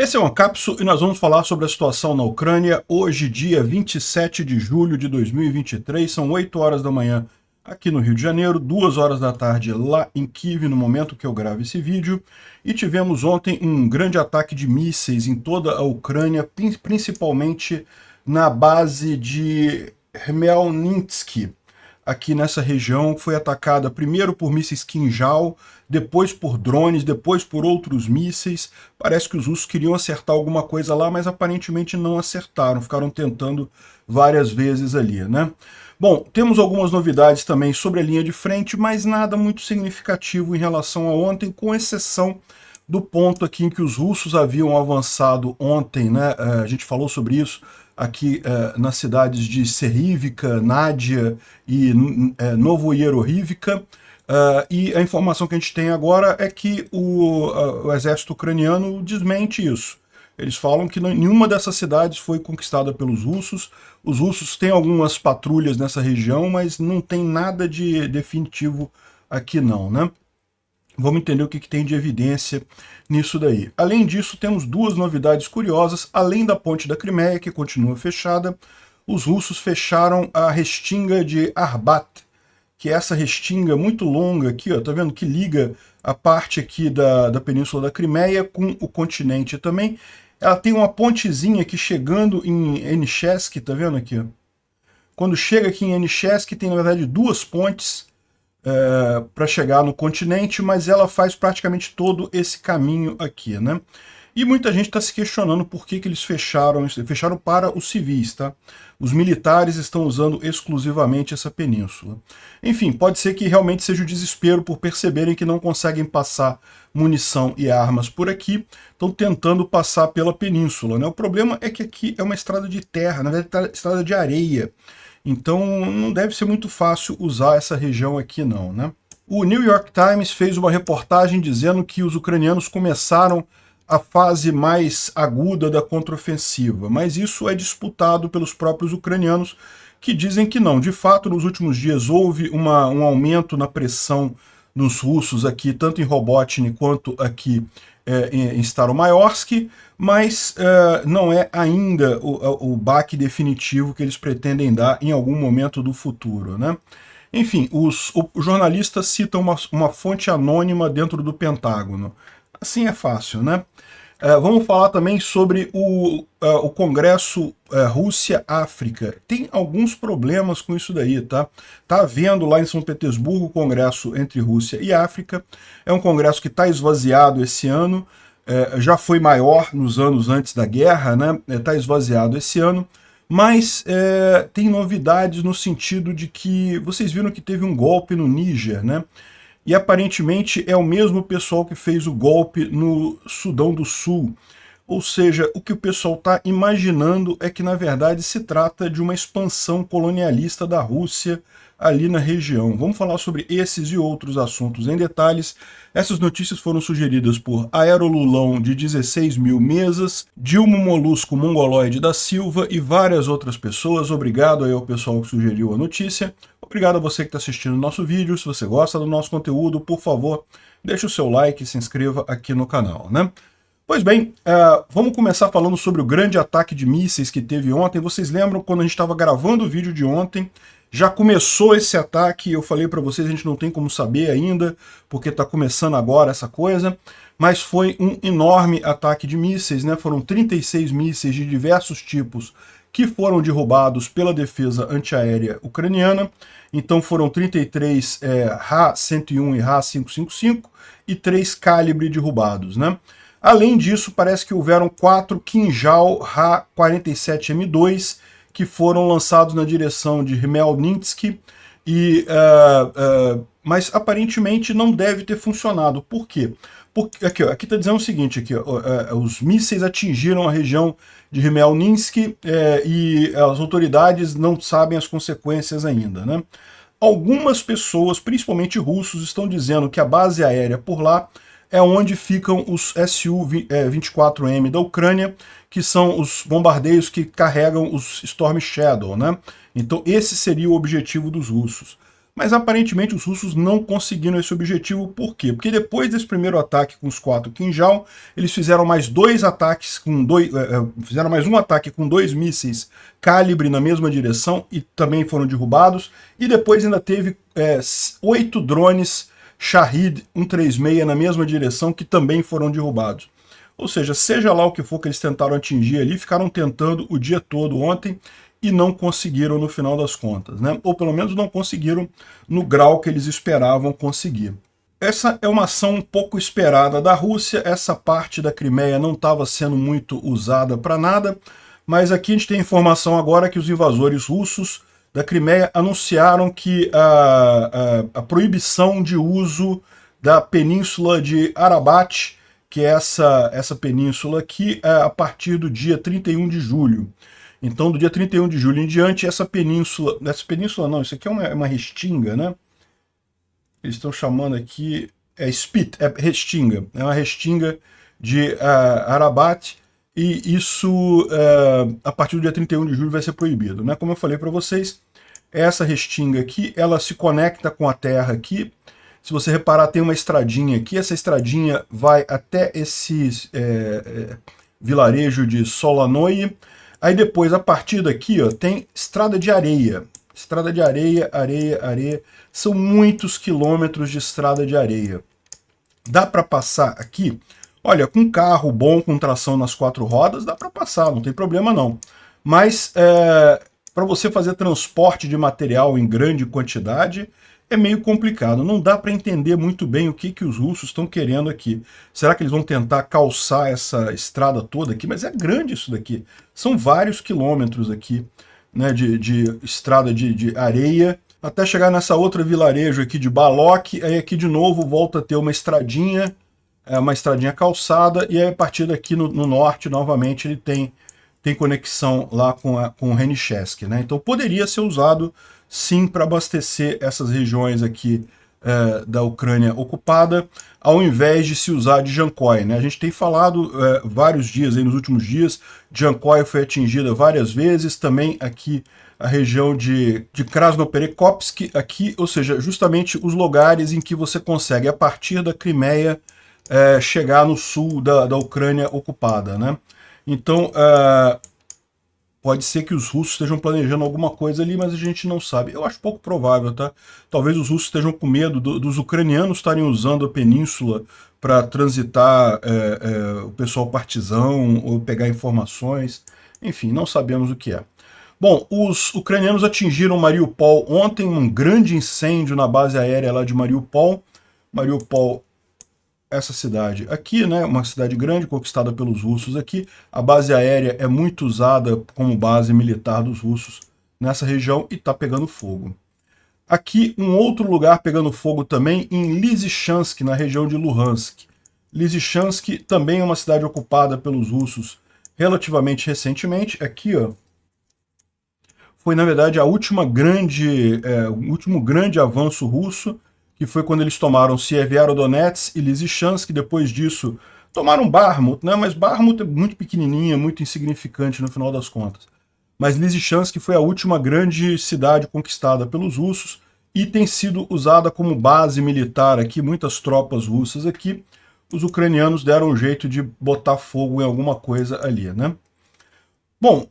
Esse é o Ancapsu e nós vamos falar sobre a situação na Ucrânia hoje, dia 27 de julho de 2023, são 8 horas da manhã aqui no Rio de Janeiro, 2 horas da tarde lá em Kiev, no momento que eu gravo esse vídeo, e tivemos ontem um grande ataque de mísseis em toda a Ucrânia, principalmente na base de Khmelnytskyi, aqui nessa região, foi atacada primeiro por mísseis Kinjal, depois por drones, depois por outros mísseis. Parece que os russos queriam acertar alguma coisa lá, mas aparentemente não acertaram, ficaram tentando várias vezes ali, né? Bom, temos algumas novidades também sobre a linha de frente, mas nada muito significativo em relação a ontem, com exceção do ponto aqui em que os russos haviam avançado ontem, né? A gente falou sobre isso aqui nas cidades de Serivka, Nadia e Novoyerorivka, e a informação que a gente tem agora é que o exército ucraniano desmente isso. Eles falam que nenhuma dessas cidades foi conquistada pelos russos. Os russos têm algumas patrulhas nessa região, mas não tem nada de definitivo aqui não, né? Vamos entender o que tem de evidência nisso daí. Além disso, temos duas novidades curiosas. Além da ponte da Crimeia, que continua fechada, os russos fecharam a restinga de Arbat, que é essa restinga muito longa aqui, ó, tá vendo? Que liga a parte aqui da Península da Crimeia com o continente também. Ela tem uma pontezinha aqui chegando em Enichesk, tá vendo aqui? Ó? Quando chega aqui em Enichesk, tem na verdade duas pontes para chegar no continente, mas ela faz praticamente todo esse caminho aqui, né? E muita gente está se questionando por que eles fecharam para os civis, tá? Os militares estão usando exclusivamente essa península. Enfim, pode ser que realmente seja o desespero por perceberem que não conseguem passar munição e armas por aqui, estão tentando passar pela península, né? O problema é que aqui é uma estrada de terra, na verdade, estrada de areia. Então não deve ser muito fácil usar essa região aqui não, né? O New York Times fez uma reportagem dizendo que os ucranianos começaram a fase mais aguda da contraofensiva, mas isso é disputado pelos próprios ucranianos, que dizem que não. De fato, nos últimos dias houve um aumento na pressão nos russos aqui, tanto em Robotny quanto aqui em Staromayorsk, mas não é ainda o baque definitivo que eles pretendem dar em algum momento do futuro, né? Enfim, os jornalistas citam uma fonte anônima dentro do Pentágono. Assim é fácil, né? Vamos falar também sobre o Congresso Rússia-África. Tem alguns problemas com isso daí, tá? Tá havendo lá em São Petersburgo o Congresso entre Rússia e África. É um congresso que está esvaziado esse ano, já foi maior nos anos antes da guerra, né? Está esvaziado esse ano, mas tem novidades no sentido de que vocês viram que teve um golpe no Níger, né? E aparentemente é o mesmo pessoal que fez o golpe no Sudão do Sul. Ou seja, o que o pessoal está imaginando é que na verdade se trata de uma expansão colonialista da Rússia ali na região. Vamos falar sobre esses e outros assuntos em detalhes. Essas notícias foram sugeridas por Aerolulão de 16 mil mesas, Dilma Molusco Mongoloide da Silva e várias outras pessoas. Obrigado aí ao pessoal que sugeriu a notícia. Obrigado a você que está assistindo o nosso vídeo. Se você gosta do nosso conteúdo, por favor, deixe o seu like e se inscreva aqui no canal, né? Pois bem, vamos começar falando sobre o grande ataque de mísseis que teve ontem. Vocês lembram quando a gente estava gravando o vídeo de ontem? Já começou esse ataque, eu falei para vocês, a gente não tem como saber ainda, porque está começando agora essa coisa, mas foi um enorme ataque de mísseis, né? Foram 36 mísseis de diversos tipos que foram derrubados pela defesa antiaérea ucraniana. Então foram 33 Ra-101 e Ra-555 e 3 Calibre derrubados, né? Além disso, parece que houveram 4 Kinjal Ra-47M2 que foram lançados na direção de Khmelnytskyi, mas aparentemente não deve ter funcionado. Por quê? Porque aqui está dizendo o seguinte, aqui, os mísseis atingiram a região de Khmelnytskyi e as autoridades não sabem as consequências ainda, né? Algumas pessoas, principalmente russos, estão dizendo que a base aérea por lá é onde ficam os Su-24M da Ucrânia, que são os bombardeios que carregam os Storm Shadow, né? Então esse seria o objetivo dos russos. Mas aparentemente os russos não conseguiram esse objetivo. Por quê? Porque depois desse primeiro ataque com os 4 Kinjal, eles fizeram mais 2 ataques com fizeram mais um ataque com 2 mísseis calibre na mesma direção e também foram derrubados. E depois ainda teve 8 drones Shahed 136 na mesma direção que também foram derrubados. Ou seja lá o que for que eles tentaram atingir ali, ficaram tentando o dia todo ontem e não conseguiram no final das contas, né? Ou pelo menos não conseguiram no grau que eles esperavam conseguir. Essa é uma ação um pouco esperada da Rússia, essa parte da Crimeia não estava sendo muito usada para nada, mas aqui a gente tem informação agora que os invasores russos da Crimeia anunciaram que a proibição de uso da península de Arabat, que é essa península aqui, a partir do dia 31 de julho. Então, do dia 31 de julho em diante, essa península não, isso aqui é uma restinga, né? Eles estão chamando aqui, Spit, é restinga, é uma restinga de Arabat, e isso, a partir do dia 31 de julho, vai ser proibido, né? Como eu falei para vocês, essa restinga aqui, ela se conecta com a terra aqui. Se você reparar, tem uma estradinha aqui, essa estradinha vai até esse vilarejo de Solanoi. Aí depois, a partir daqui, ó, tem estrada de areia. Estrada de areia, areia. São muitos quilômetros de estrada de areia. Dá para passar aqui? Olha, com carro bom, com tração nas 4 rodas, dá para passar, não tem problema não. Mas para você fazer transporte de material em grande quantidade, é meio complicado. Não dá para entender muito bem o que os russos estão querendo aqui. Será que eles vão tentar calçar essa estrada toda aqui? Mas é grande isso daqui. São vários quilômetros aqui, né, de estrada de areia, até chegar nessa outra vilarejo aqui de Balok. Aí aqui de novo volta a ter uma estradinha calçada, e aí a partir daqui no norte, novamente, ele tem conexão lá com o Renichesk, né? Então poderia ser usado sim para abastecer essas regiões aqui da Ucrânia ocupada, ao invés de se usar de Jankoi, né? A gente tem falado vários dias, aí nos últimos dias, Jankoi foi atingida várias vezes, também aqui a região de Krasnoperekopsk, aqui, ou seja, justamente os lugares em que você consegue, a partir da Crimeia, chegar no sul da Ucrânia ocupada, né? Então, pode ser que os russos estejam planejando alguma coisa ali, mas a gente não sabe. Eu acho pouco provável, tá? Talvez os russos estejam com medo dos ucranianos estarem usando a península para transitar o pessoal partizão ou pegar informações. Enfim, não sabemos o que é. Bom, os ucranianos atingiram Mariupol ontem, um grande incêndio na base aérea lá de Mariupol. Mariupol, essa cidade aqui, né, uma cidade grande conquistada pelos russos aqui. A base aérea é muito usada como base militar dos russos nessa região e está pegando fogo. Aqui um outro lugar pegando fogo também, em Lysychansk, na região de Luhansk. Lysychansk também é uma cidade ocupada pelos russos relativamente recentemente. Aqui, ó, foi na verdade o último grande avanço russo, que foi quando eles tomaram Sievierodonetsk e Lysychansk. Depois disso tomaram Bakhmut, né? Mas Bakhmut é muito pequenininha, muito insignificante no final das contas. Mas Lysychansk foi a última grande cidade conquistada pelos russos e tem sido usada como base militar aqui, muitas tropas russas aqui. Os ucranianos deram um jeito de botar fogo em alguma coisa ali, né? Bom,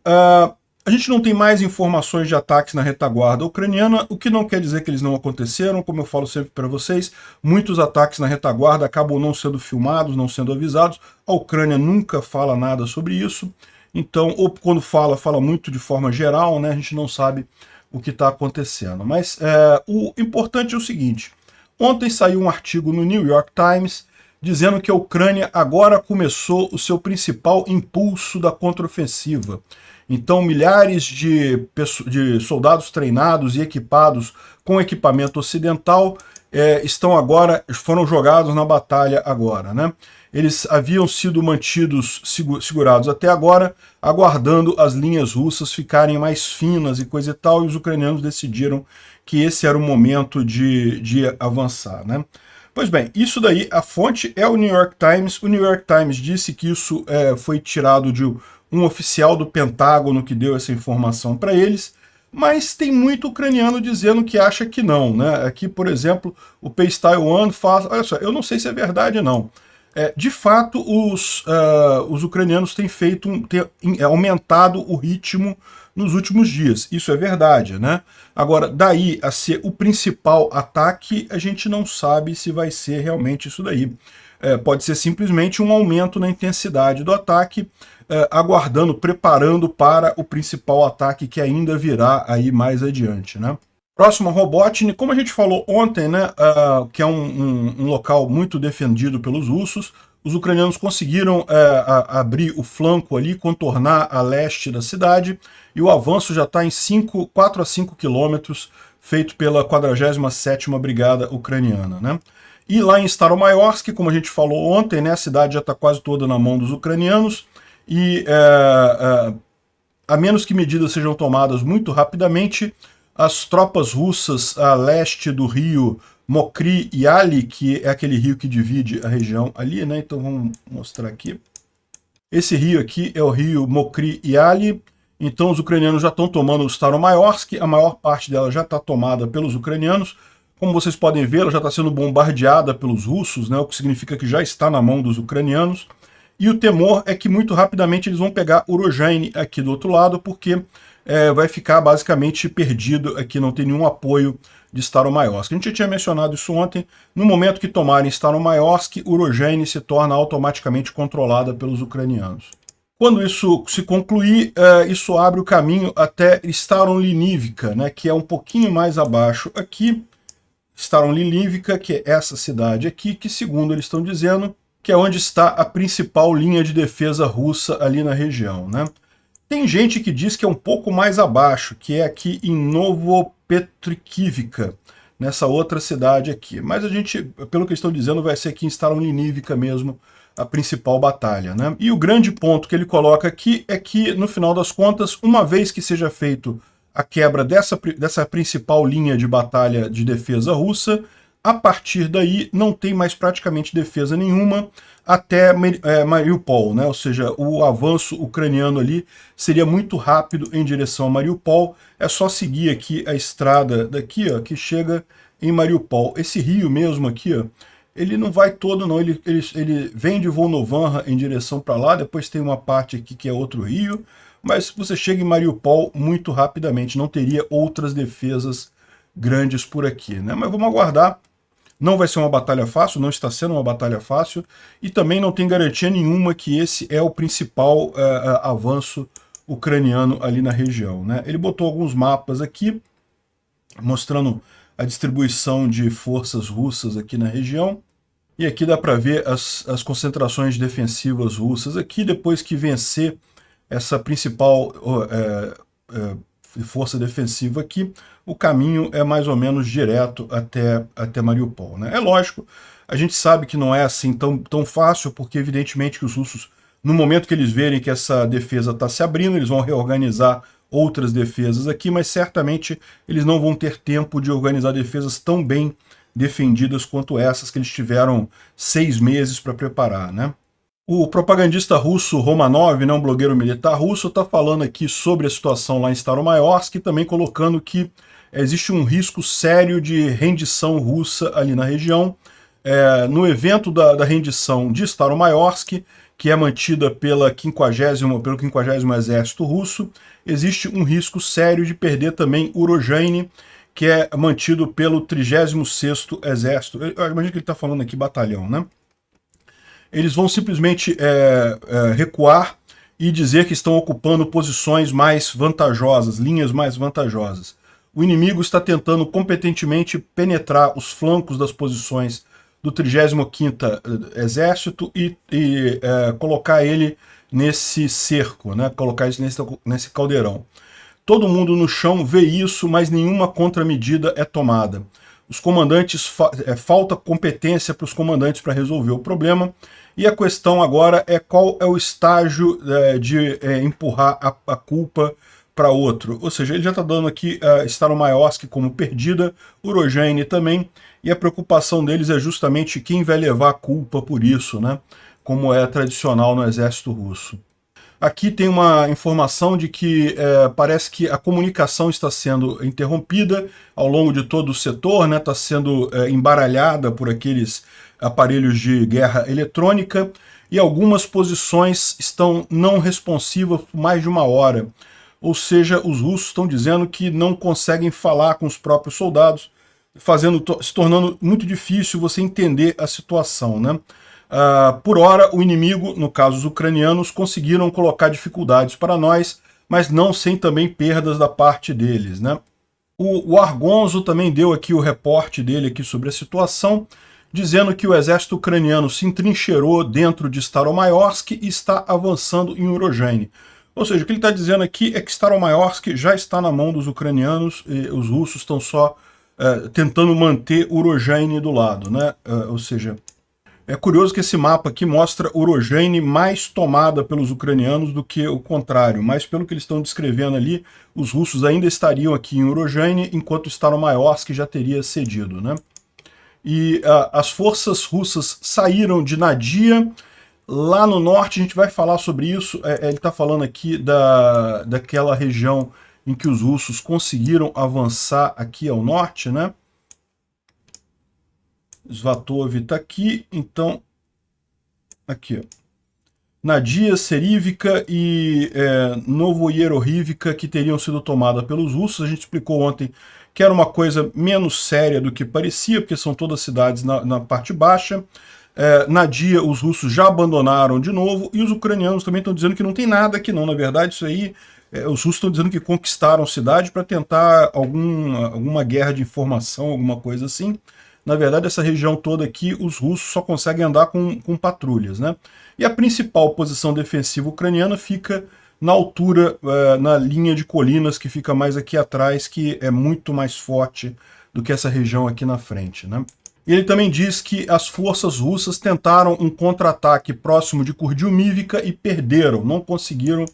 a gente não tem mais informações de ataques na retaguarda ucraniana, o que não quer dizer que eles não aconteceram. Como eu falo sempre para vocês, muitos ataques na retaguarda acabam não sendo filmados, não sendo avisados. A Ucrânia nunca fala nada sobre isso. Então, ou quando fala muito de forma geral, né? A gente não sabe o que está acontecendo. Mas o importante é o seguinte: ontem saiu um artigo no New York Times dizendo que a Ucrânia agora começou o seu principal impulso da contraofensiva. Então, milhares de soldados treinados e equipados com equipamento ocidental foram jogados na batalha agora, né? Eles haviam sido mantidos segurados até agora, aguardando as linhas russas ficarem mais finas e coisa e tal, e os ucranianos decidiram que esse era o momento de avançar, né? Pois bem, isso daí, a fonte é o New York Times. O New York Times disse que isso foi tirado de um oficial do Pentágono que deu essa informação para eles, mas tem muito ucraniano dizendo que acha que não, né? Aqui, por exemplo, o Paystyle One faz... Olha só, eu não sei se é verdade ou não. De fato, os ucranianos têm aumentado o ritmo nos últimos dias. Isso é verdade, né? Agora, daí a ser o principal ataque, a gente não sabe se vai ser realmente isso daí. Pode ser simplesmente um aumento na intensidade do ataque, aguardando, preparando para o principal ataque que ainda virá aí mais adiante, né? Próximo, Robotnik, como a gente falou ontem, né, que é um local muito defendido pelos russos, os ucranianos conseguiram abrir o flanco ali, contornar a leste da cidade, e o avanço já está em 4 a 5 quilômetros, feito pela 47ª Brigada Ucraniana, né? E lá em Staromayorsk, como a gente falou ontem, né, a cidade já está quase toda na mão dos ucranianos, e a menos que medidas sejam tomadas muito rapidamente, as tropas russas a leste do rio Mokry Yaly, que é aquele rio que divide a região ali, né? Então vamos mostrar aqui. Esse rio aqui é o rio Mokry Yaly. Então os ucranianos já estão tomando o Staromayorsk, a maior parte dela já está tomada pelos ucranianos. Como vocês podem ver, ela já está sendo bombardeada pelos russos, né? O que significa que já está na mão dos ucranianos. E o temor é que muito rapidamente eles vão pegar Urozhaine aqui do outro lado, porque vai ficar basicamente perdido aqui, não tem nenhum apoio de Staromayorsk. A gente já tinha mencionado isso ontem. No momento que tomarem Staromayorsk, Urozhaine se torna automaticamente controlada pelos ucranianos. Quando isso se concluir, isso abre o caminho até Staronlinivka, né, que é um pouquinho mais abaixo aqui. Staronlinivka, que é essa cidade aqui, que segundo eles estão dizendo, que é onde está a principal linha de defesa russa ali na região, né? Tem gente que diz que é um pouco mais abaixo, que é aqui em Novopetrikivka, nessa outra cidade aqui. Mas a gente, pelo que estão dizendo, vai ser aqui em Staronlinivka mesmo, a principal batalha, né? E o grande ponto que ele coloca aqui é que, no final das contas, uma vez que seja feito a quebra dessa principal linha de batalha de defesa russa, a partir daí não tem mais praticamente defesa nenhuma até Mariupol, né? Ou seja, o avanço ucraniano ali seria muito rápido em direção a Mariupol. É só seguir aqui a estrada daqui, ó, que chega em Mariupol. Esse rio mesmo aqui, ó, ele não vai todo não, ele vem de Volnovanha em direção para lá, depois tem uma parte aqui que é outro rio, mas você chega em Mariupol muito rapidamente, não teria outras defesas grandes por aqui, né? Mas vamos aguardar. Não vai ser uma batalha fácil, não está sendo uma batalha fácil, e também não tem garantia nenhuma que esse é o principal avanço ucraniano ali na região, né? Ele botou alguns mapas aqui, mostrando a distribuição de forças russas aqui na região, e aqui dá para ver as concentrações defensivas russas aqui, depois que vencer essa principal força defensiva aqui, o caminho é mais ou menos direto até Mariupol, né? É lógico, a gente sabe que não é assim tão fácil, porque evidentemente que os russos, no momento que eles verem que essa defesa está se abrindo, eles vão reorganizar outras defesas aqui, mas certamente eles não vão ter tempo de organizar defesas tão bem defendidas quanto essas que eles tiveram 6 meses para preparar, né? O propagandista russo Romanov, né, um blogueiro militar russo, está falando aqui sobre a situação lá em Staromayorsk, também colocando que existe um risco sério de rendição russa ali na região. No evento da rendição de Staromayorsk, que é mantida pelo 50º Exército Russo, existe um risco sério de perder também Urozhaine, que é mantido pelo 36º Exército. Eu imagino que ele está falando aqui batalhão, né? Eles vão simplesmente recuar e dizer que estão ocupando posições mais vantajosas, linhas mais vantajosas. O inimigo está tentando competentemente penetrar os flancos das posições do 35º Exército e colocar ele nesse cerco, né? Colocar ele nesse caldeirão. Todo mundo no chão vê isso, mas nenhuma contramedida é tomada. Os comandantes, falta competência para os comandantes para resolver o problema, e a questão agora é qual é o estágio de empurrar a culpa para outro. Ou seja, ele já está dando aqui Staromayorsk como perdida, Urozhaine também, e a preocupação deles é justamente quem vai levar a culpa por isso, né? Como é tradicional no exército russo. Aqui tem uma informação de que parece que a comunicação está sendo interrompida ao longo de todo o setor, né? Está sendo embaralhada por aqueles aparelhos de guerra eletrônica, e algumas posições estão não responsivas por mais de uma hora. Ou seja, os russos estão dizendo que não conseguem falar com os próprios soldados, se tornando muito difícil você entender a situação, né? Por hora, o inimigo, no caso os ucranianos, conseguiram colocar dificuldades para nós, mas não sem também perdas da parte deles, né? O Argonzo também deu aqui o reporte dele aqui sobre a situação, dizendo que o exército ucraniano se entrincheirou dentro de Staromayorsk e está avançando em Urozhaine. Ou seja, o que ele está dizendo aqui é que Staromayorsk já está na mão dos ucranianos e os russos estão só tentando manter Urozhaine do lado, né? Ou seja, é curioso que esse mapa aqui mostra Urozhaine mais tomada pelos ucranianos do que o contrário, mas pelo que eles estão descrevendo ali, os russos ainda estariam aqui em Urozhaine, enquanto Staromayorsk já teria cedido, né? E as forças russas saíram de Nadia, lá no norte. A gente vai falar sobre isso. Ele está falando aqui daquela região em que os russos conseguiram avançar aqui ao norte, né? Svatov está aqui, então, aqui, ó. Nadia, Serivka e Novoyerorivka, que teriam sido tomadas pelos russos. A gente explicou ontem que era uma coisa menos séria do que parecia, porque são todas cidades na parte baixa. Nadia, os russos já abandonaram de novo, e os ucranianos também estão dizendo que não tem nada aqui não. Na verdade, isso aí, os russos estão dizendo que conquistaram a cidade para tentar alguma guerra de informação, alguma coisa assim. Na verdade, essa região toda aqui, os russos só conseguem andar com patrulhas, né? E a principal posição defensiva ucraniana fica na altura, na linha de colinas, que fica mais aqui atrás, que é muito mais forte do que essa região aqui na frente, né? E ele também diz que as forças russas tentaram um contra-ataque próximo de Kurdyumivka e perderam, não conseguiram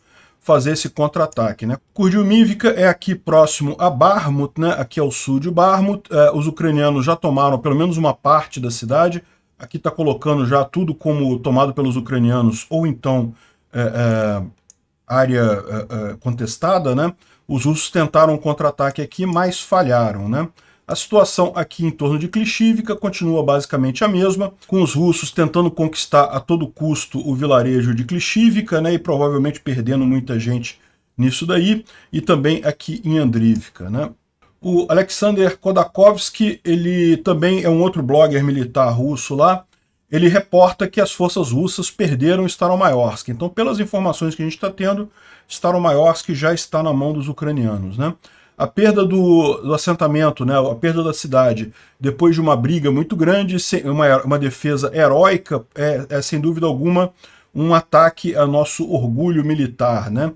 fazer esse contra-ataque, né? Kurdyumivka é aqui próximo a Bakhmut, né? Aqui ao sul de Bakhmut. Os ucranianos já tomaram pelo menos uma parte da cidade. Aqui está colocando já tudo como tomado pelos ucranianos, ou então área contestada, né? Os russos tentaram um contra-ataque aqui, mas falharam, né? A situação aqui em torno de Klishivka continua basicamente a mesma, com os russos tentando conquistar a todo custo o vilarejo de Klishivka, né, e provavelmente perdendo muita gente nisso daí, e também aqui em Andrivka, né. O Alexander Khodakovsky, ele também é um outro blogger militar russo lá, ele reporta que as forças russas perderam Staromayorsk. Então, pelas informações que a gente está tendo, Staromayorsk já está na mão dos ucranianos, né. A perda do assentamento, né, a perda da cidade, depois de uma briga muito grande, uma defesa heróica, sem dúvida alguma um ataque a nosso orgulho militar, né?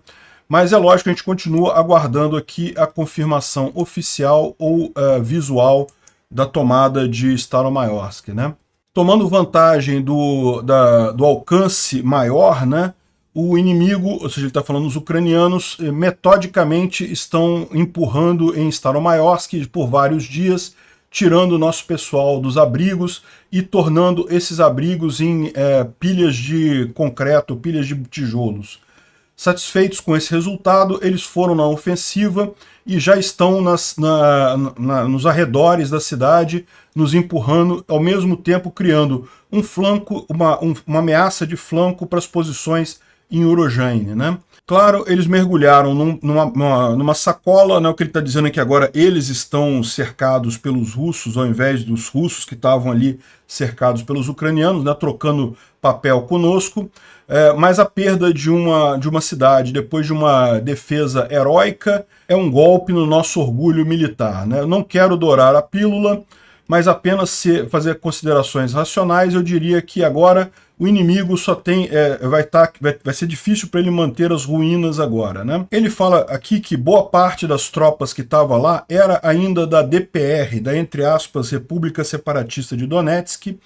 Mas é lógico que a gente continua aguardando aqui a confirmação oficial ou visual da tomada de Staromayorsk, né? Tomando vantagem do alcance maior, né? O inimigo, ou seja, ele está falando os ucranianos, metodicamente estão empurrando em Staromayorsk por vários dias, tirando o nosso pessoal dos abrigos e tornando esses abrigos em pilhas de concreto, pilhas de tijolos. Satisfeitos com esse resultado, eles foram na ofensiva e já estão nos arredores da cidade, nos empurrando, ao mesmo tempo criando um flanco, uma ameaça de flanco para as posições em Urozhaine, né? Claro, eles mergulharam numa sacola, né? O que ele está dizendo é que agora eles estão cercados pelos russos, ao invés dos russos que estavam ali cercados pelos ucranianos, né? Trocando papel conosco. Mas a perda de uma cidade depois de uma defesa heróica é um golpe no nosso orgulho militar, né? Eu não quero dourar a pílula, mas apenas fazer considerações racionais. Eu diria que agora o inimigo só tem, vai ser difícil para ele manter as ruínas agora, né? Ele fala aqui que boa parte das tropas que estavam lá era ainda da DPR, da, entre aspas, República Separatista de Donetsk,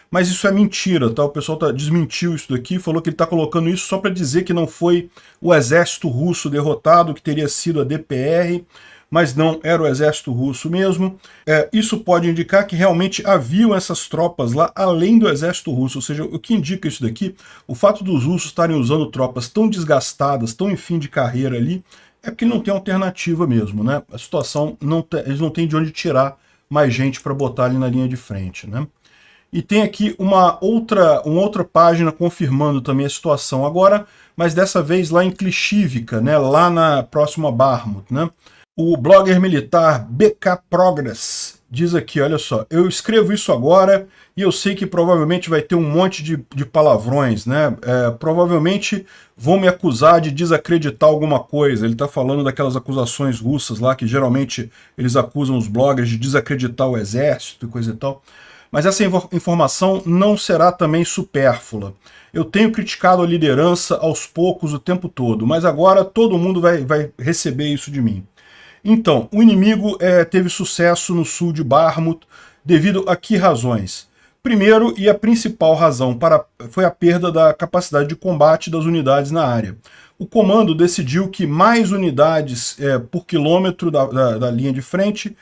mas isso é mentira, tá? O pessoal desmentiu isso daqui, falou que ele está colocando isso só para dizer que não foi o exército russo derrotado, que teria sido a DPR, mas não era o exército russo mesmo. Isso pode indicar que realmente haviam essas tropas lá além do exército russo, ou seja, o que indica isso daqui, o fato dos russos estarem usando tropas tão desgastadas, tão em fim de carreira ali, é porque não tem alternativa mesmo, né? A situação, eles não têm de onde tirar mais gente para botar ali na linha de frente, né? E tem aqui uma outra página confirmando também a situação agora, mas dessa vez lá em Klishivka, né, lá na próxima Bakhmut, né? O blogger militar BK Progress diz aqui, olha só, eu escrevo isso agora e eu sei que provavelmente vai ter um monte de palavrões, né? Provavelmente vão me acusar de desacreditar alguma coisa. Ele está falando daquelas acusações russas lá, que geralmente eles acusam os bloggers de desacreditar o exército e coisa e tal. Mas essa informação não será também supérflua. Eu tenho criticado a liderança aos poucos o tempo todo, mas agora todo mundo vai receber isso de mim. Então, o inimigo teve sucesso no sul de Bakhmut devido a que razões? Primeiro, e a principal razão foi a perda da capacidade de combate das unidades na área. O comando decidiu que mais unidades por quilômetro da linha de frente,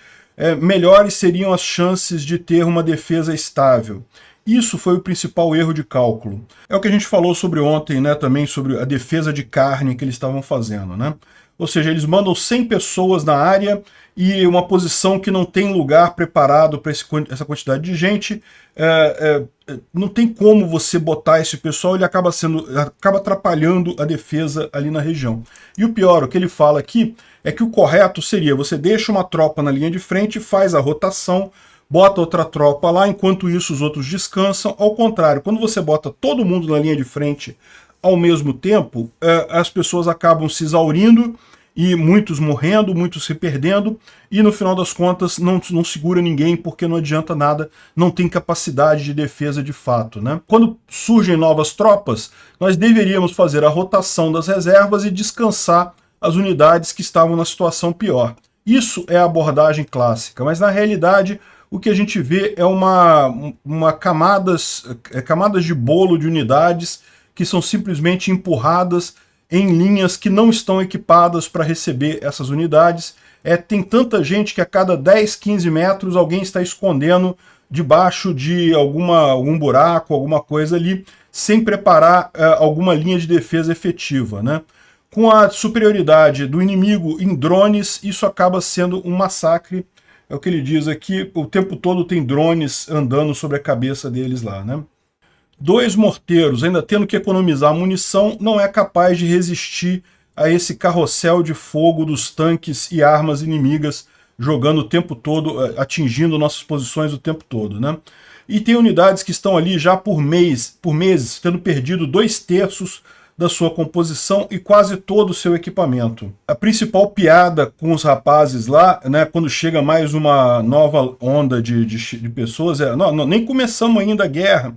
melhores seriam as chances de ter uma defesa estável. Isso foi o principal erro de cálculo. É o que a gente falou sobre ontem, né, também sobre a defesa de carne que eles estavam fazendo, né? Ou seja, eles mandam 100 pessoas na área e uma posição que não tem lugar preparado para essa quantidade de gente. Não tem como você botar esse pessoal, ele acaba atrapalhando a defesa ali na região. E o pior, o que ele fala aqui, é que o correto seria, você deixa uma tropa na linha de frente, faz a rotação, bota outra tropa lá, enquanto isso os outros descansam. Ao contrário, quando você bota todo mundo na linha de frente ao mesmo tempo, as pessoas acabam se exaurindo, e muitos morrendo, muitos se perdendo, e no final das contas não segura ninguém, porque não adianta nada, não tem capacidade de defesa de fato, né? Quando surgem novas tropas, nós deveríamos fazer a rotação das reservas e descansar as unidades que estavam na situação pior. Isso é a abordagem clássica, mas na realidade o que a gente vê é camadas de bolo de unidades que são simplesmente empurradas em linhas que não estão equipadas para receber essas unidades. Tem tanta gente que a cada 10, 15 metros alguém está escondendo debaixo de algum buraco, alguma coisa ali, sem preparar alguma linha de defesa efetiva, né? Com a superioridade do inimigo em drones, isso acaba sendo um massacre. É o que ele diz aqui, o tempo todo tem drones andando sobre a cabeça deles lá, né? 2 morteiros, ainda tendo que economizar munição, não é capaz de resistir a esse carrossel de fogo dos tanques e armas inimigas jogando o tempo todo, atingindo nossas posições o tempo todo, né? E tem unidades que estão ali já por meses, tendo perdido 2/3 da sua composição e quase todo o seu equipamento. A principal piada com os rapazes lá, né, quando chega mais uma nova onda de pessoas, não, nem começamos ainda a guerra,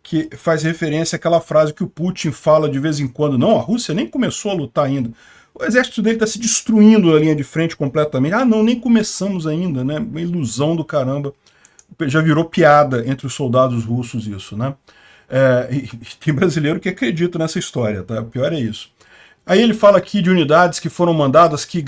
que faz referência àquela frase que o Putin fala de vez em quando, não, a Rússia nem começou a lutar ainda. O exército dele está se destruindo na linha de frente completamente. Ah, não, nem começamos ainda, né? Uma ilusão do caramba. Já virou piada entre os soldados russos isso, né? E tem brasileiro que acredita nessa história, tá? O pior é isso. Aí ele fala aqui de unidades que foram mandadas que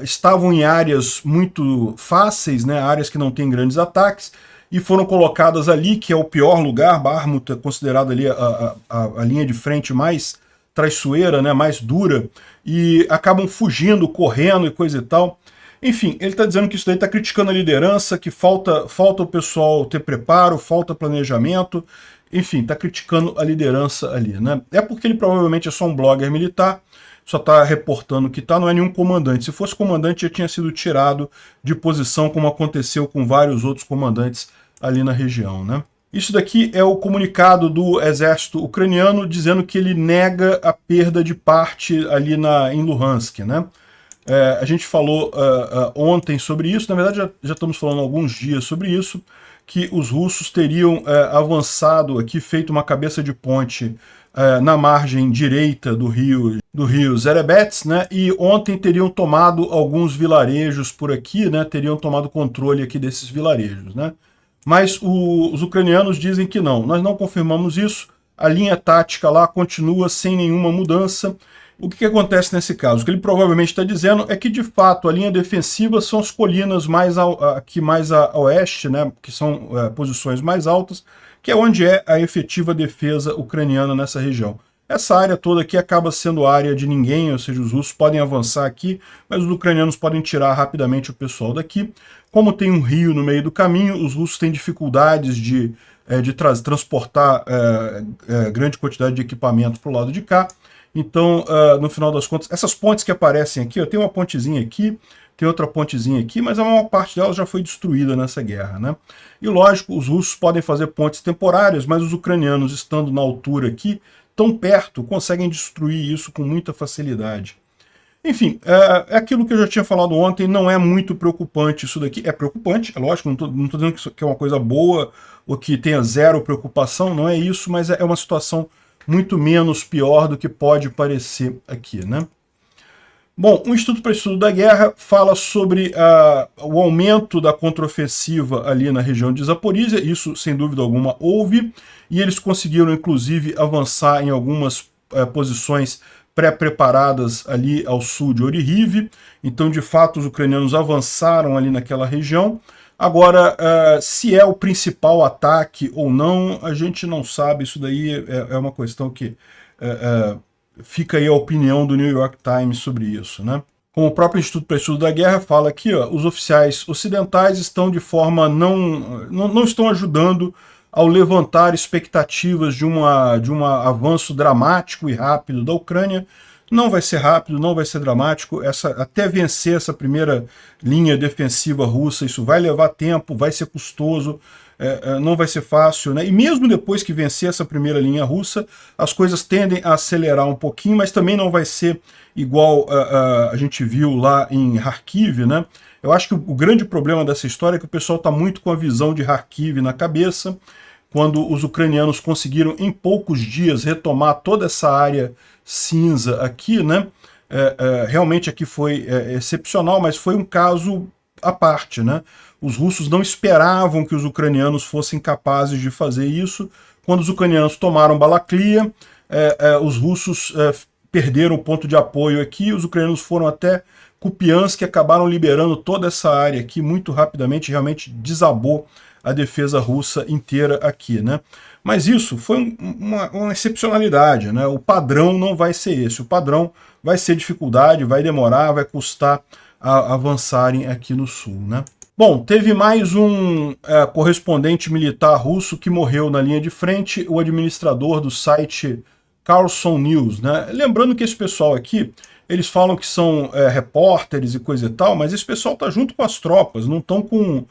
estavam em áreas muito fáceis, né? Áreas que não têm grandes ataques, e foram colocadas ali, que é o pior lugar. Bakhmut é considerado ali a linha de frente mais traiçoeira, né, mais dura, e acabam fugindo, correndo e coisa e tal. Enfim, ele está dizendo que isso daí está criticando a liderança, que falta o pessoal ter preparo, falta planejamento, enfim, está criticando a liderança ali, né? É porque ele provavelmente é só um blogger militar, só está reportando que não é nenhum comandante. Se fosse comandante, já tinha sido tirado de posição, como aconteceu com vários outros comandantes ali na região, né? Isso daqui é o comunicado do exército ucraniano dizendo que ele nega a perda de parte ali em Luhansk, né? A gente falou ontem sobre isso, na verdade já estamos falando há alguns dias sobre isso, que os russos teriam avançado aqui, feito uma cabeça de ponte na margem direita do rio Zerebets, né? E ontem teriam tomado alguns vilarejos por aqui, né? Teriam tomado controle aqui desses vilarejos, né? Mas os ucranianos dizem que não, nós não confirmamos isso, a linha tática lá continua sem nenhuma mudança, O que acontece nesse caso? O que ele provavelmente está dizendo é que, de fato, a linha defensiva são as colinas aqui mais a oeste, né, que são posições mais altas, que é onde é a efetiva defesa ucraniana nessa região. Essa área toda aqui acaba sendo área de ninguém, ou seja, os russos podem avançar aqui, mas os ucranianos podem tirar rapidamente o pessoal daqui. Como tem um rio no meio do caminho, os russos têm dificuldades de transportar grande quantidade de equipamento para o lado de cá. Então, no final das contas, essas pontes que aparecem aqui, tem uma pontezinha aqui, tem outra pontezinha aqui, mas a maior parte delas já foi destruída nessa guerra, né? E lógico, os russos podem fazer pontes temporárias, mas os ucranianos, estando na altura aqui, tão perto, conseguem destruir isso com muita facilidade. Enfim, é aquilo que eu já tinha falado ontem, não é muito preocupante isso daqui. É preocupante, é lógico, não estou dizendo que é uma coisa boa ou que tenha zero preocupação, não é isso, mas é uma situação muito menos pior do que pode parecer aqui, né? Bom, o Instituto para Estudo da Guerra fala sobre o aumento da contraofensiva ali na região de Zaporizhia, isso sem dúvida alguma houve, e eles conseguiram inclusive avançar em algumas posições pré-preparadas ali ao sul de Oryhiv, então de fato os ucranianos avançaram ali naquela região. Agora, se é o principal ataque ou não, a gente não sabe, isso daí é uma questão que fica aí a opinião do New York Times sobre isso, né? Como o próprio Instituto para Estudo da Guerra fala aqui, ó, os oficiais ocidentais estão de forma não estão ajudando ao levantar expectativas de um avanço dramático e rápido da Ucrânia. Não vai ser rápido, não vai ser dramático. Até vencer essa primeira linha defensiva russa, isso vai levar tempo, vai ser custoso, não vai ser fácil, né? E mesmo depois que vencer essa primeira linha russa, as coisas tendem a acelerar um pouquinho, mas também não vai ser igual a gente viu lá em Kharkiv, né? Eu acho que o grande problema dessa história é que o pessoal está muito com a visão de Kharkiv na cabeça, quando os ucranianos conseguiram em poucos dias retomar toda essa área cinza aqui, né? Realmente aqui foi excepcional, mas foi um caso à parte, né? Os russos não esperavam que os ucranianos fossem capazes de fazer isso. Quando os ucranianos tomaram Balaklia, os russos perderam o ponto de apoio aqui, os ucranianos foram até Kupiansk, que acabaram liberando toda essa área aqui muito rapidamente, realmente desabou a defesa russa inteira aqui, né? Mas isso foi uma excepcionalidade, né? O padrão não vai ser esse, o padrão vai ser dificuldade, vai demorar, vai custar a avançarem aqui no sul, né? Bom, teve mais um correspondente militar russo que morreu na linha de frente, o administrador do site Carlson News, né? Lembrando que esse pessoal aqui, eles falam que são repórteres e coisa e tal, mas esse pessoal tá junto com as tropas, não estão com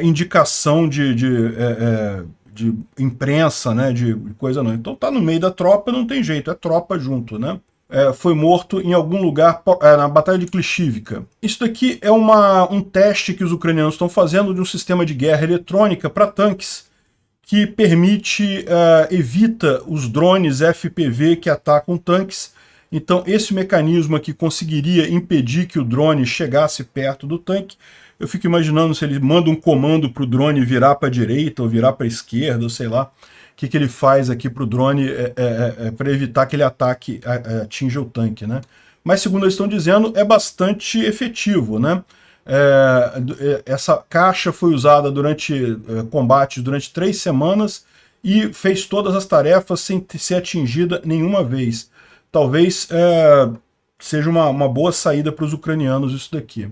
indicação de imprensa, né, de coisa não. Então tá no meio da tropa, não tem jeito, é tropa junto, né? Foi morto em algum lugar na Batalha de Klishivka. Isso daqui é um teste que os ucranianos estão fazendo de um sistema de guerra eletrônica para tanques, que evita os drones FPV que atacam tanques. Então esse mecanismo aqui conseguiria impedir que o drone chegasse perto do tanque. Eu fico imaginando se ele manda um comando para o drone virar para a direita ou virar para a esquerda, ou sei lá, o que ele faz aqui para o drone para evitar que ele ataque, atinja o tanque, né? Mas segundo eles estão dizendo, é bastante efetivo, né? Essa caixa foi usada durante combates durante 3 semanas e fez todas as tarefas sem ser atingida nenhuma vez. Talvez seja uma boa saída para os ucranianos isso daqui.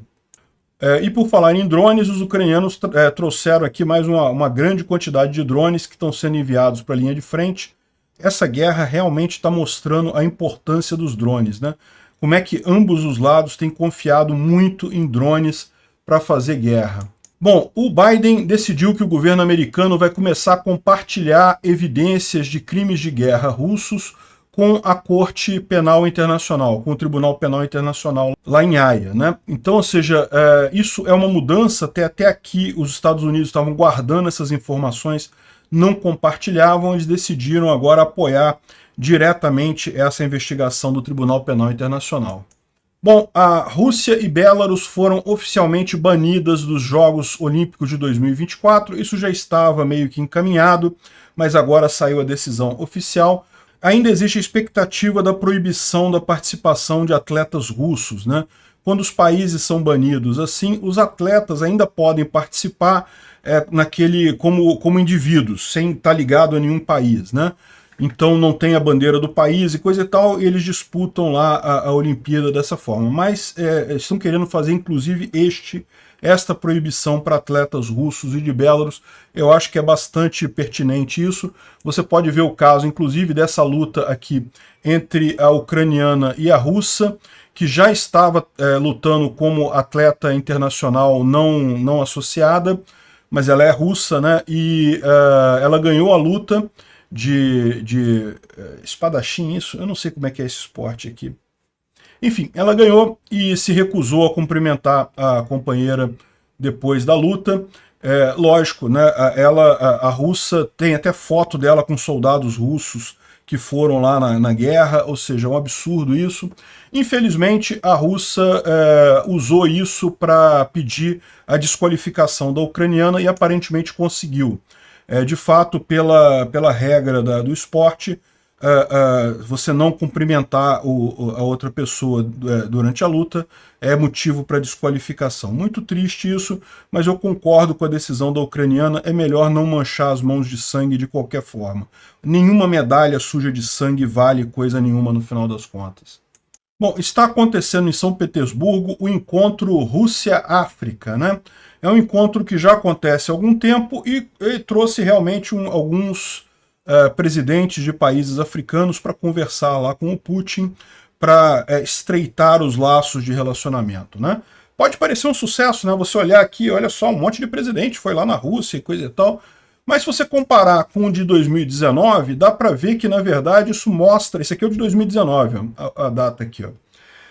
E por falar em drones, os ucranianos trouxeram aqui mais uma grande quantidade de drones que estão sendo enviados para a linha de frente. Essa guerra realmente está mostrando a importância dos drones, né? Como é que ambos os lados têm confiado muito em drones para fazer guerra. Bom, o Biden decidiu que o governo americano vai começar a compartilhar evidências de crimes de guerra russos com a Corte Penal Internacional, com o Tribunal Penal Internacional lá em Haia, né? Então, ou seja, isso é uma mudança. Até aqui os Estados Unidos estavam guardando essas informações, não compartilhavam, eles decidiram agora apoiar diretamente essa investigação do Tribunal Penal Internacional. Bom, a Rússia e Belarus foram oficialmente banidas dos Jogos Olímpicos de 2024, isso já estava meio que encaminhado, mas agora saiu a decisão oficial. ainda existe a expectativa da proibição da participação de atletas russos, né? Quando os países são banidos assim, os atletas ainda podem participar como indivíduos, sem estar ligado a nenhum país, né? Então não tem a bandeira do país e coisa e tal, e eles disputam lá a Olimpíada dessa forma. Mas estão querendo fazer, inclusive, esta proibição para atletas russos e de Belarus. Eu acho que é bastante pertinente isso. Você pode ver o caso, inclusive, dessa luta aqui entre a ucraniana e a russa, que já estava lutando como atleta internacional não associada, mas ela é russa, né? E ela ganhou a luta de espadachim, isso? Eu não sei como é que é esse esporte aqui. Enfim, ela ganhou e se recusou a cumprimentar a companheira depois da luta. Lógico, né? A russa tem até foto dela com soldados russos que foram lá na guerra, ou seja, é um absurdo isso. Infelizmente, a russa usou isso para pedir a desqualificação da ucraniana e aparentemente conseguiu. De fato, pela regra do esporte, você não cumprimentar a outra pessoa durante a luta é motivo para desqualificação. Muito triste isso, mas eu concordo com a decisão da ucraniana, é melhor não manchar as mãos de sangue de qualquer forma. Nenhuma medalha suja de sangue vale coisa nenhuma no final das contas. Bom, está acontecendo em São Petersburgo o encontro Rússia-África, né? É um encontro que já acontece há algum tempo e trouxe realmente alguns presidentes de países africanos para conversar lá com o Putin, para estreitar os laços de relacionamento, né? Pode parecer um sucesso, né? Você olhar aqui, olha só, um monte de presidente foi lá na Rússia e coisa e tal, mas se você comparar com o de 2019, dá para ver que, na verdade, isso mostra... Esse aqui é o de 2019, a data aqui, ó.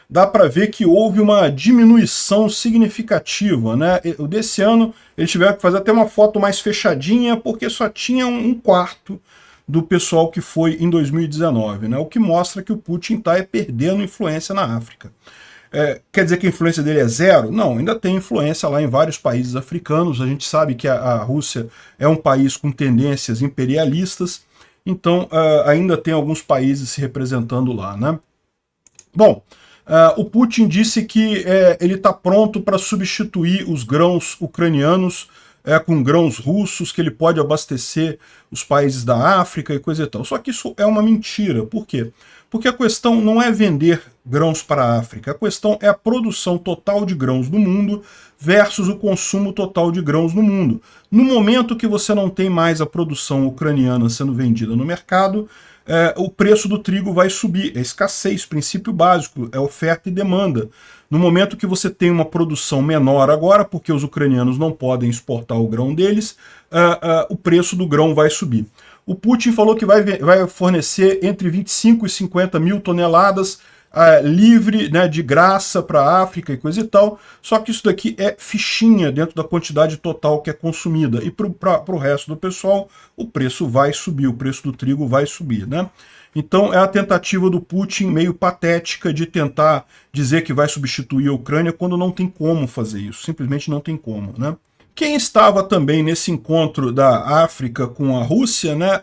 Dá para ver que houve uma diminuição significativa, né? O desse ano, eles tiveram que fazer até uma foto mais fechadinha, porque só tinha um quarto do pessoal que foi em 2019, né? O que mostra que o Putin está perdendo influência na África. Quer dizer que a influência dele é zero? Não, ainda tem influência lá em vários países africanos. A gente sabe que a Rússia é um país com tendências imperialistas, então ainda tem alguns países se representando lá, né? Bom, o Putin disse que ele está pronto para substituir os grãos ucranianos com grãos russos, que ele pode abastecer os países da África e coisa e tal. Só que isso é uma mentira. Por quê? Porque a questão não é vender grãos para a África, a questão é a produção total de grãos no mundo versus o consumo total de grãos no mundo. No momento que você não tem mais a produção ucraniana sendo vendida no mercado, o preço do trigo vai subir. É escassez, princípio básico, é oferta e demanda. No momento que você tem uma produção menor agora, porque os ucranianos não podem exportar o grão deles, o preço do grão vai subir. O Putin falou que vai fornecer entre 25 e 50 mil toneladas livre, né, de graça para a África e coisa e tal, só que isso daqui é fichinha dentro da quantidade total que é consumida, e para o resto do pessoal o preço vai subir, o preço do trigo vai subir, né? Então é a tentativa do Putin meio patética de tentar dizer que vai substituir a Ucrânia quando não tem como fazer isso, simplesmente não tem como, né? Quem estava também nesse encontro da África com a Rússia, né,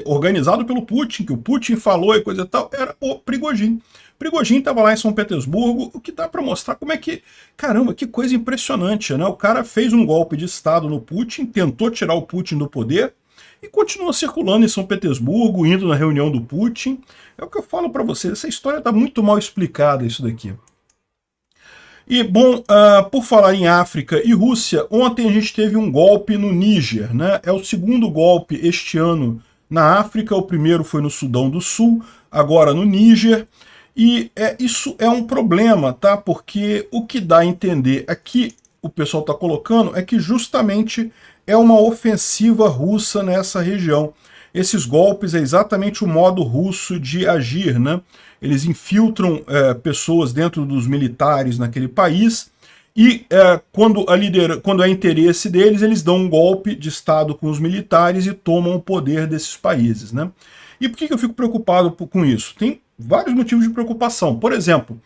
organizado pelo Putin, que o Putin falou e coisa e tal, era o Prigozhin. Prigozhin estava lá em São Petersburgo, o que dá para mostrar como é que... Caramba, que coisa impressionante, né? O cara fez um golpe de Estado no Putin, tentou tirar o Putin do poder e continua circulando em São Petersburgo, indo na reunião do Putin. É o que eu falo para vocês, essa história está muito mal explicada, isso daqui. E, bom, por falar em África e Rússia, ontem a gente teve um golpe no Níger, né? É o segundo golpe este ano na África, o primeiro foi no Sudão do Sul, agora no Níger. E isso é um problema, tá? Porque o que dá a entender aqui, o pessoal está colocando, é que justamente é uma ofensiva russa nessa região. Esses golpes é exatamente o modo russo de agir, né? Eles infiltram pessoas dentro dos militares naquele país e quando é interesse deles, eles dão um golpe de Estado com os militares e tomam o poder desses países, né? E por que eu fico preocupado com isso? Tem vários motivos de preocupação. Por exemplo,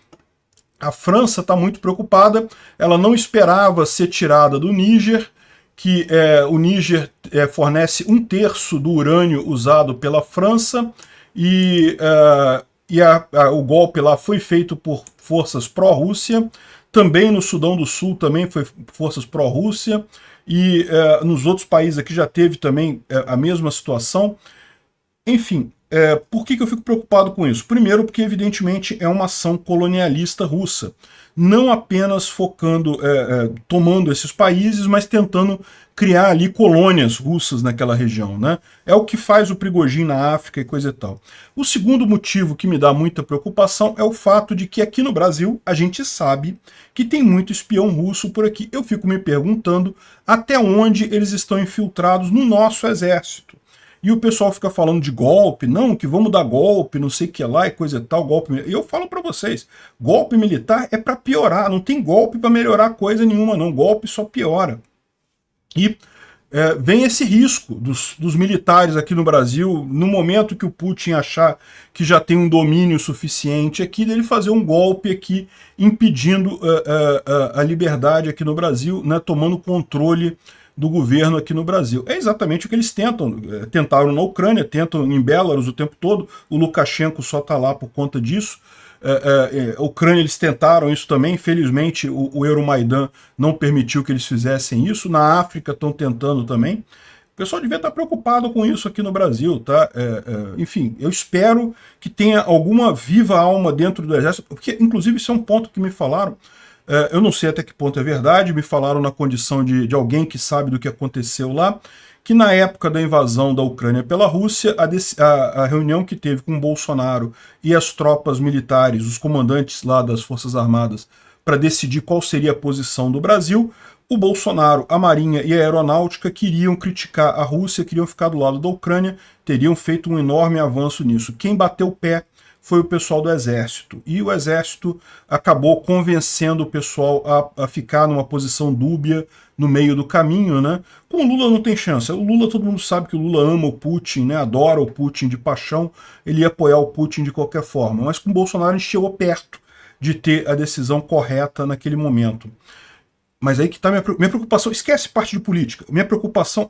a França está muito preocupada, ela não esperava ser tirada do Níger, que o Níger fornece 1/3 do urânio usado pela França, o golpe lá foi feito por forças pró-Rússia, também no Sudão do Sul também foi forças pró-Rússia, e nos outros países aqui já teve também a mesma situação. Enfim, por que eu fico preocupado com isso? Primeiro, porque evidentemente é uma ação colonialista russa, não apenas focando, tomando esses países, mas tentando criar ali colônias russas naquela região, né? É o que faz o Prigozhin na África e coisa e tal. O segundo motivo que me dá muita preocupação é o fato de que aqui no Brasil a gente sabe que tem muito espião russo por aqui. Eu fico me perguntando até onde eles estão infiltrados no nosso exército. E o pessoal fica falando de golpe, não, que vamos dar golpe, não sei o que lá e coisa e tal, golpe. E eu falo para vocês, golpe militar é para piorar, não tem golpe para melhorar coisa nenhuma não, golpe só piora. E vem esse risco dos militares aqui no Brasil, no momento que o Putin achar que já tem um domínio suficiente aqui, dele fazer um golpe aqui, impedindo a liberdade aqui no Brasil, né, tomando controle do governo aqui no Brasil. É exatamente o que eles tentaram na Ucrânia, tentam em Belarus o tempo todo, o Lukashenko só está lá por conta disso. A Ucrânia eles tentaram isso também, infelizmente o Euromaidan não permitiu que eles fizessem isso, na África estão tentando também. O pessoal devia estar preocupado com isso aqui no Brasil, tá? Enfim, eu espero que tenha alguma viva alma dentro do exército, porque inclusive isso é um ponto que me falaram. Eu não sei até que ponto é verdade, me falaram na condição de alguém que sabe do que aconteceu lá, que na época da invasão da Ucrânia pela Rússia, a reunião que teve com Bolsonaro e as tropas militares, os comandantes lá das Forças Armadas, para decidir qual seria a posição do Brasil, o Bolsonaro, a Marinha e a Aeronáutica queriam criticar a Rússia, queriam ficar do lado da Ucrânia, teriam feito um enorme avanço nisso. Quem bateu o pé foi o pessoal do Exército. E o Exército acabou convencendo o pessoal a ficar numa posição dúbia no meio do caminho, né? Com o Lula não tem chance. O Lula, todo mundo sabe que o Lula ama o Putin, né? Adora o Putin de paixão, ele ia apoiar o Putin de qualquer forma. Mas com o Bolsonaro a gente chegou perto de ter a decisão correta naquele momento. Mas aí que está minha preocupação. Esquece parte de política. Minha preocupação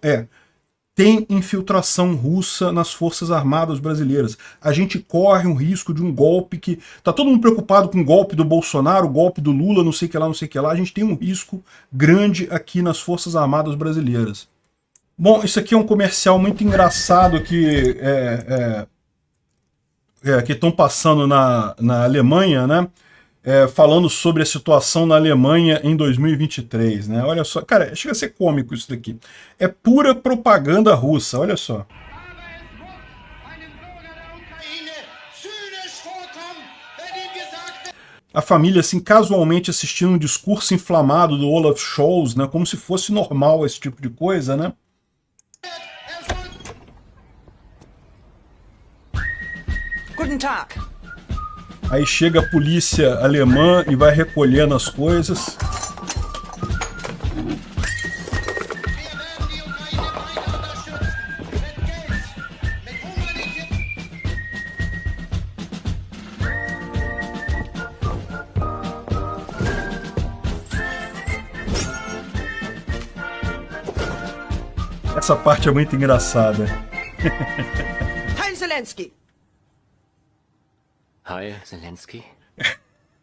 tem infiltração russa nas Forças Armadas brasileiras. A gente corre um risco de um golpe que... Tá todo mundo preocupado com o golpe do Bolsonaro, o golpe do Lula, não sei o que lá, não sei o que lá. A gente tem um risco grande aqui nas Forças Armadas brasileiras. Bom, isso aqui é um comercial muito engraçado que estão passando na Alemanha, né? Falando sobre a situação na Alemanha em 2023, né? Olha só, cara, chega a ser cômico isso daqui. É pura propaganda russa, olha só. A família, assim, casualmente assistindo um discurso inflamado do Olaf Scholz, né? Como se fosse normal esse tipo de coisa, né? Guten Tag. Aí chega a polícia alemã e vai recolhendo as coisas. Essa parte é muito engraçada. Heil Zelensky. Hi, Zelensky.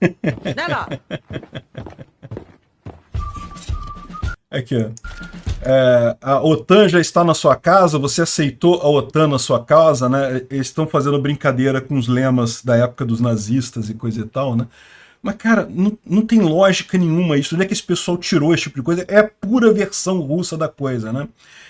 Schneller. Aqui, ó. A OTAN já está na sua casa, você aceitou a OTAN na sua casa, né? Eles estão fazendo brincadeira com os lemas da época dos nazistas e coisa e tal, né? Mas, cara, não tem lógica nenhuma isso. Onde é que esse pessoal tirou esse tipo de coisa? É a pura versão russa da coisa, né?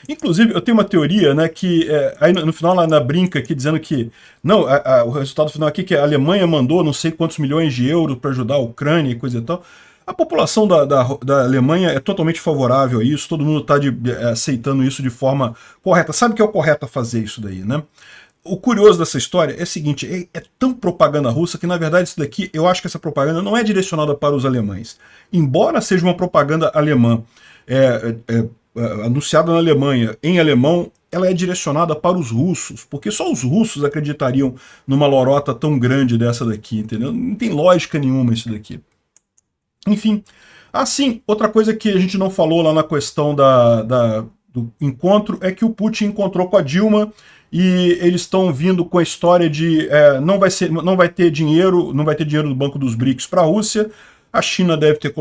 Inclusive, eu tenho uma teoria, né, que aí no final, lá na brinca aqui, dizendo que não, o resultado final aqui é que a Alemanha mandou não sei quantos milhões de euros para ajudar a Ucrânia e coisa e tal. A população da Alemanha é totalmente favorável a isso, todo mundo está aceitando isso de forma correta. Sabe que é o correto a fazer isso daí, né? O curioso dessa história é o seguinte, é tão propaganda russa que, na verdade, isso daqui, eu acho que essa propaganda não é direcionada para os alemães. Embora seja uma propaganda alemã, anunciada na Alemanha, em alemão, ela é direcionada para os russos, porque só os russos acreditariam numa lorota tão grande dessa daqui, entendeu? Não tem lógica nenhuma isso daqui. Enfim, assim, outra coisa que a gente não falou lá na questão do encontro é que o Putin encontrou com a Dilma e eles estão vindo com a história de não vai ter dinheiro do Banco dos BRICS para a Rússia. A China deve ter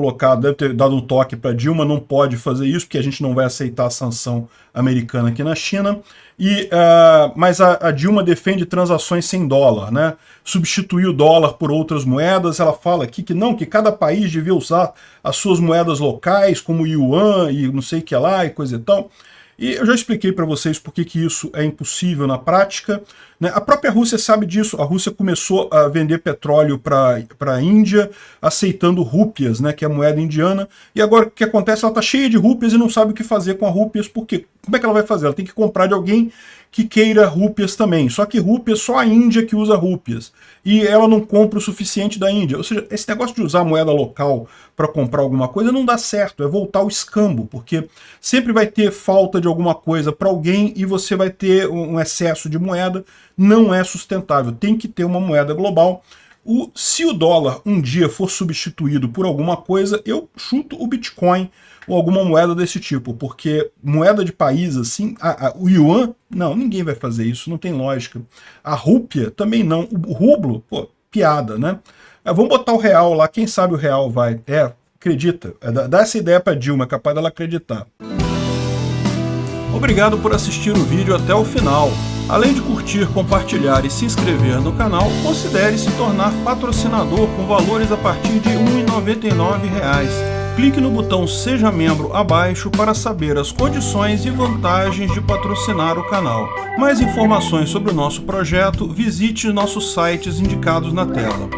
dado um toque para Dilma, não pode fazer isso, porque a gente não vai aceitar a sanção americana aqui na China. Mas a Dilma defende transações sem dólar, né? Substituir o dólar por outras moedas. Ela fala aqui que cada país devia usar as suas moedas locais, como o yuan e não sei o que lá e coisa e tal. E eu já expliquei para vocês por que isso é impossível na prática, né? A própria Rússia sabe disso. A Rússia começou a vender petróleo para a Índia, aceitando rúpias, né, que é a moeda indiana. E agora o que acontece? Ela está cheia de rúpias e não sabe o que fazer com as rúpias. Por quê? Como é que ela vai fazer? Ela tem que comprar de alguém que queira rúpias também. Só que rúpias, só a Índia que usa rúpias. E ela não compra o suficiente da Índia. Ou seja, esse negócio de usar moeda local para comprar alguma coisa não dá certo. É voltar ao escambo, porque sempre vai ter falta de alguma coisa para alguém e você vai ter um excesso de moeda. Não é sustentável. Tem que ter uma moeda global. Se o dólar um dia for substituído por alguma coisa, eu chuto o Bitcoin ou alguma moeda desse tipo, porque moeda de país assim, o yuan, não, ninguém vai fazer isso, não tem lógica. A rúpia também não, o rublo, pô, piada, né? Vamos botar o real lá, quem sabe o real vai. Acredita, dá essa ideia pra Dilma, é capaz dela acreditar. Obrigado por assistir o vídeo até o final. Além de curtir, compartilhar e se inscrever no canal, considere se tornar patrocinador com valores a partir de R$ 1,99. Clique no botão Seja Membro abaixo para saber as condições e vantagens de patrocinar o canal. Mais informações sobre o nosso projeto, visite nossos sites indicados na tela.